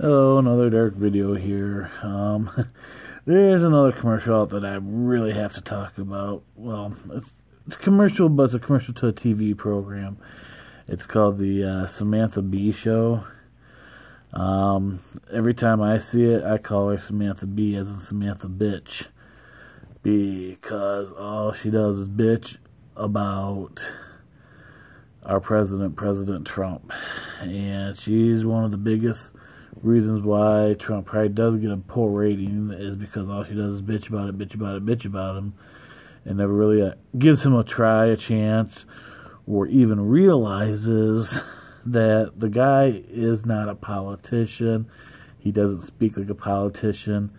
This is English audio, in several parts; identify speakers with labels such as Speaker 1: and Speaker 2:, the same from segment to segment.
Speaker 1: Hello, another dark video here. There's another commercial out that I really have to talk about. Well, it's a commercial, but it's a commercial to a TV program. It's called the Samantha B show. Every time I see it, I call her Samantha B, as in Samantha Bitch. Because all she does is bitch about our president, President Trump. And she's one of the biggest reasons why Trump probably does get a poor rating, is because all she does is bitch about it, bitch about it, bitch about him, and never really gives him a try, a chance, or even realizes that the guy is not a politician. He doesn't speak like a politician.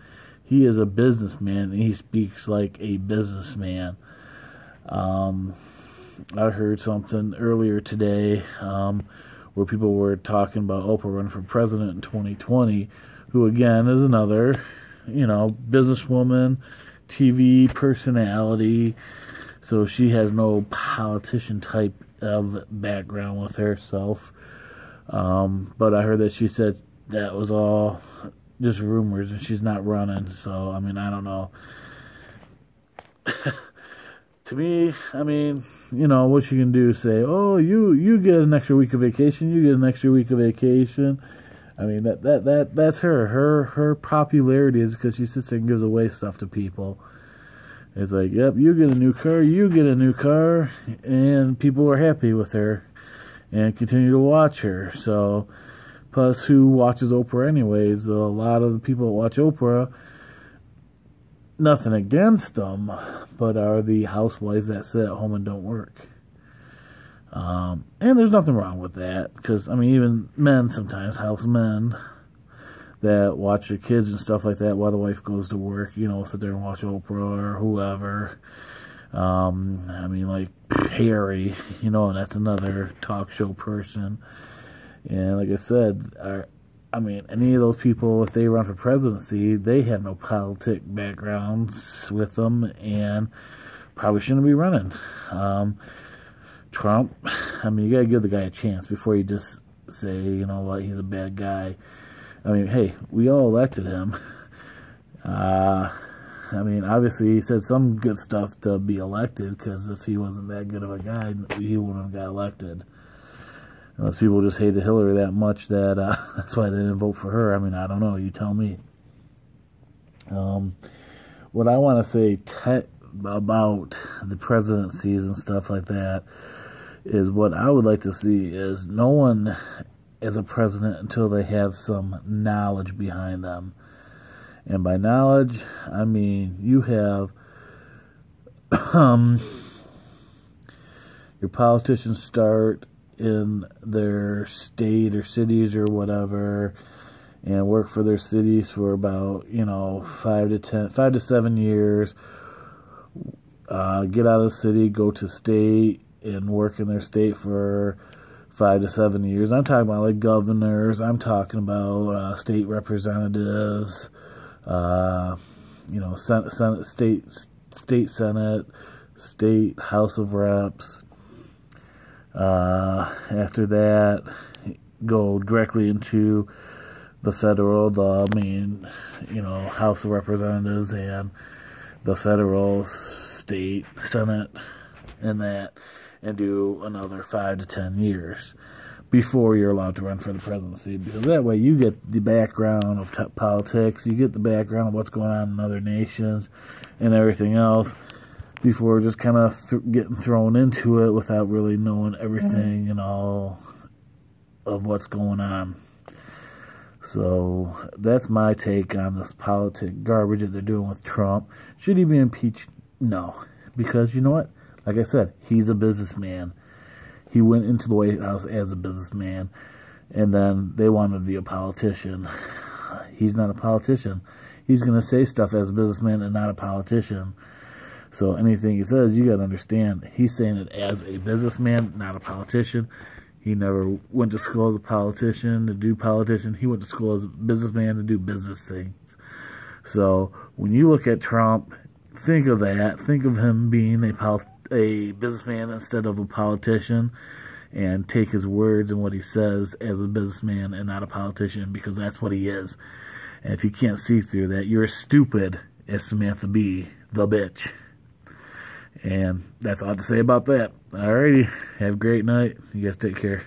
Speaker 1: He is a businessman, and he speaks like a businessman. I heard something earlier today where people were talking about Oprah running for president in 2020, who again is another, businesswoman, TV personality. So she has no politician type of background with herself. But I heard that she said that was all just rumors and she's not running. So, I don't know. To me, what you can do is say, oh, you get an extra week of vacation, you get an extra week of vacation. That's her. Her popularity is because she sits there and gives away stuff to people. It's like, yep, you get a new car, you get a new car, and people are happy with her and continue to watch her. So, plus, who watches Oprah anyways? A lot of the people that watch Oprah, nothing against them, but are the housewives that sit at home and don't work. And there's nothing wrong with that, because, even men sometimes, house men, that watch their kids and stuff like that while the wife goes to work, sit there and watch Oprah or whoever. Like Harry, that's another talk show person. And like I said, any of those people, if they run for presidency, they have no politic backgrounds with them and probably shouldn't be running. Trump, you gotta give the guy a chance before you just say, you know what, he's a bad guy. Hey, we all elected him. Obviously he said some good stuff to be elected, because if he wasn't that good of a guy, he wouldn't have got elected. Unless people just hated Hillary that much that that's why they didn't vote for her. I don't know. You tell me. What I want to say about the presidencies and stuff like that is, what I would like to see is no one is a president until they have some knowledge behind them. And by knowledge, you have your politicians start in their state or cities or whatever, and work for their cities for about 5 to 7 years. Get out of the city, go to state, and work in their state for 5 to 7 years. I'm talking about like governors. I'm talking about state representatives. Senate, state Senate, state House of Reps. After that, go directly into the federal, House of Representatives and the federal, state, Senate, and do another 5 to 10 years before you're allowed to run for the presidency, because that way you get the background of politics, you get the background of what's going on in other nations and everything else, before just kind of getting thrown into it without really knowing everything and all of what's going on. So that's my take on this politic garbage that they're doing with Trump. Should he be impeached? No. Because you know what? Like I said, he's a businessman. He went into the White House as a businessman, and then they wanted to be a politician. He's not a politician. He's going to say stuff as a businessman and not a politician. So anything he says, you got to understand, he's saying it as a businessman, not a politician. He never went to school as a politician to do politician. He went to school as a businessman to do business things. So when you look at Trump, think of that. Think of him being a businessman instead of a politician. and take his words and what he says as a businessman and not a politician, because that's what he is. And if you can't see through that, you're as stupid as Samantha B, the bitch. And that's all I have to say about that. Alrighty, have a great night. You guys take care.